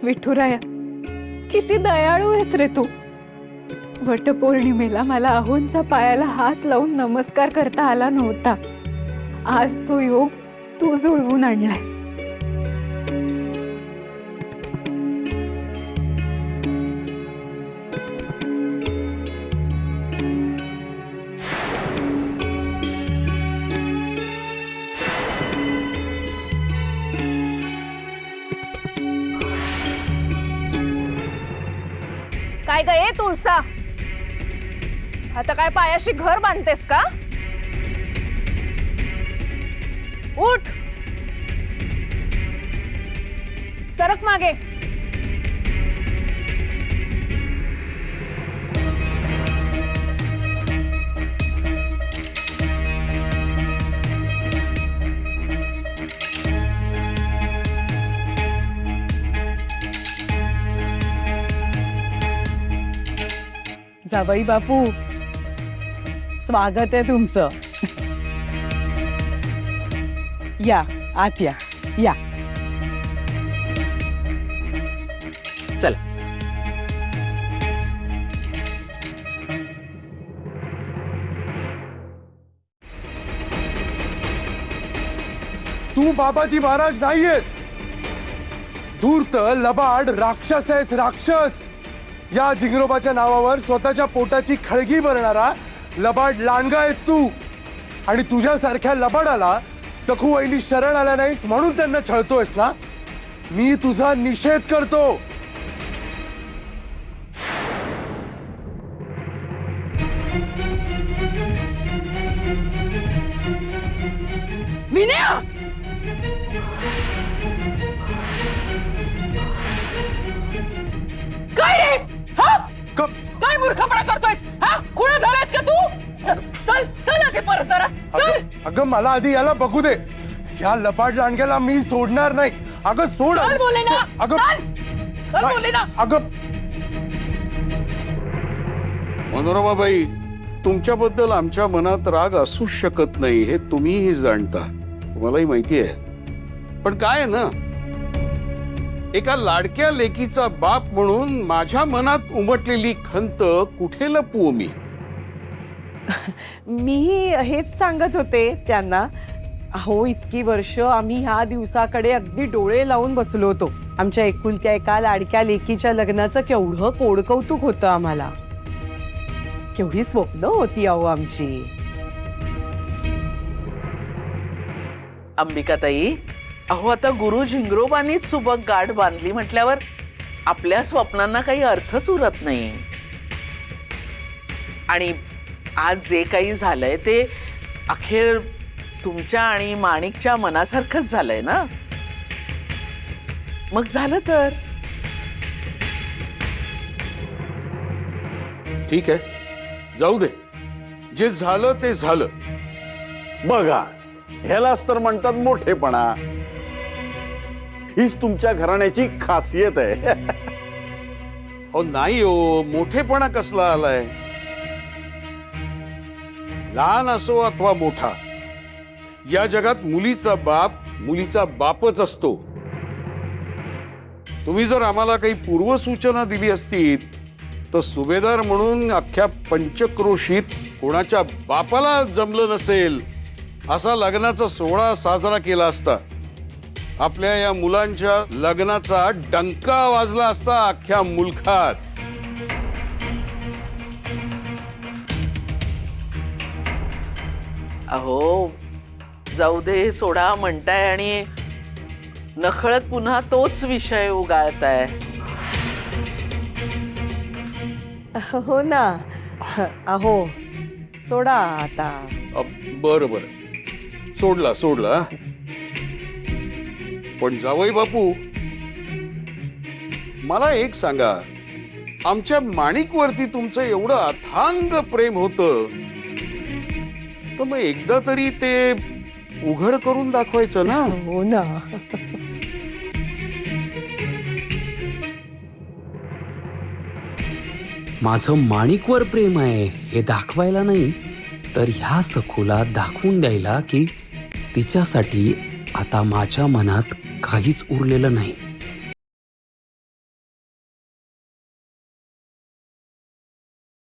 विठुराया, किती दयाळू आहेस रे तू। वटपौर्णिमेला मला अहोंच्या पायाला हात लावून नमस्कार करता आला नव्हता, आज तो योग तू जुळवून आणलास। काय गे तुळसा, आता काय पायाशी घर बांधतेस का? उठ, सरक मागे। जावई बापू, स्वागत आहे तुमचं। या आत या, या चला। तू बाबाजी महाराज नाहीयेस, धूर्त लबाड राक्षस आहेस, राक्षस। या जिंगरोबाच्या नावावर स्वतःच्या पोटाची खळगी भरणारा लबाड लांडगा आहेस तू। आणि तुझ्यासारख्या लबाडाला सखूवैली शरण आल्या नाहीस म्हणून त्यांना छळतोयस ना। मी तुझा निषेध करतो। विनया, काय रे? हा, काय मूर्खपणा करतोयस? हा, खुणा झालायस का तू? चल चल आधी परत जरा चल। अगं मला आधी याला बघू दे। या लबाड लांडग्याला मी सोडणार नाही। अगं सोड। चल बोले ना, अगं चल बोले ना। अगं मनोरमाबाई, तुमच्याबद्दल आमच्या मनात राग असूच शकत नाही हे तुम्हीही जाणता, मलाही माहिती आहे। पण काय आहे ना, एका लाडक्या लेकीचा बाप म्हणून माझ्या मनात उमटलेली खंत कुठे लपवू मी? मी हेच सांगत होते त्यांना। अहो, इतकी वर्ष आम्ही ह्या दिवसाकडे अगदी डोळे लावून बसलो होतो। आमच्या एकुलत्या एका लाडक्या लेकीच्या लग्नाचं केवढं कोडकौतुक होतं आम्हाला, केवढी स्वप्न होती अहो आमची। अंबिकाताई, अहो आता गुरु झिंगरोबांनीच सुबक गाठ बांधली म्हटल्यावर आपल्या स्वप्नांना काही अर्थच उरत नाही। आणि आज जे काही झालंय ते अखेर तुमच्या आणि माणिकच्या मनासारखंच झालंय ना। मग झालं तर ठीक आहे, जाऊ दे, जे झालं ते झालं। बघा, ह्यालाच तर म्हणतात मोठेपणा। हीच तुमच्या घराण्याची खासियत आहे। हो नाही हो, मोठेपणा कसला आलाय? लहान असो अथवा मोठा, या जगात मुलीचा बाप मुलीचा बापच असतो। तुम्ही जर आम्हाला काही पूर्वसूचना दिली असती तर सुभेदार म्हणून अख्ख्या पंचक्रोशीत कोणाच्या बापाला जमलं नसेल असा लग्नाचा सोहळा साजरा केला असता। आपल्या या मुलांच्या लग्नाचा डंका वाजला असता अख्ख्या मुलखात। अहो जाऊ दे, सोडा म्हणताय आणि नकळत पुन्हा तोच विषय उगाळताय। हो ना, अहो सोडा आता। बरं बरं, सोडला सोडला। पण जावई बापू, मला एक सांगा, आमच्या माणिकवरती तुमचं एवढं अथांग प्रेम होतं तर मग एकदा तरी ते उघड करून दाखवायचं ना। हो ना। माझं माणिकवर प्रेम आहे हे दाखवायला नाही, तर ह्या सखूला दाखवून द्यायला की तिच्यासाठी आता माझ्या मनात काहीच उरलेलं नाही।